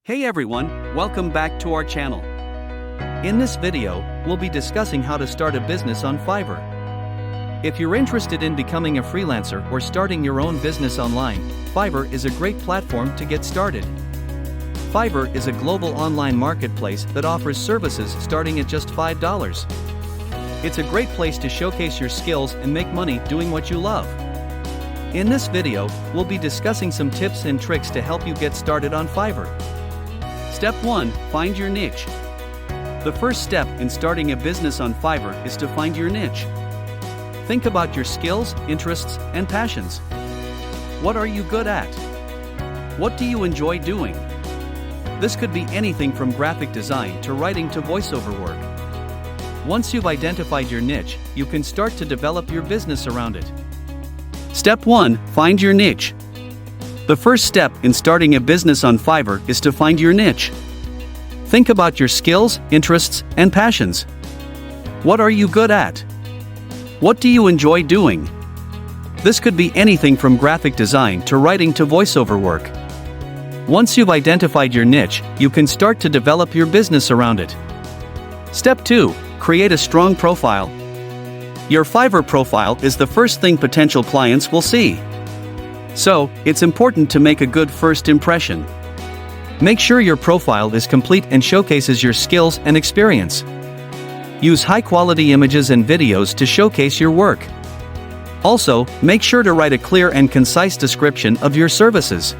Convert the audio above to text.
Hey everyone, welcome back to our channel. In this video, we'll be discussing how to start a business on Fiverr. If you're interested in becoming a freelancer or starting your own business online, Fiverr is a great platform to get started. Fiverr is a global online marketplace that offers services starting at just $5. It's a great place to showcase your skills and make money doing what you love. In this video, we'll be discussing some tips and tricks to help you get started on Fiverr. Step 1. Find your niche. The first step in starting a business on Fiverr is to find your niche. Think about your skills, interests, and passions. What are you good at? What do you enjoy doing? This could be anything from graphic design to writing to voiceover work. Once you've identified your niche, you can start to develop your business around it. Step 1. Find your niche. The first step in starting a business on Fiverr is to find your niche. Think about your skills, interests, and passions. What are you good at? What do you enjoy doing? This could be anything from graphic design to writing to voiceover work. Once you've identified your niche, you can start to develop your business around it. Step 2. Create a strong profile. Your Fiverr profile is the first thing potential clients will see. So, it's important to make a good first impression. Make sure your profile is complete and showcases your skills and experience. Use high-quality images and videos to showcase your work. Also, make sure to write a clear and concise description of your services.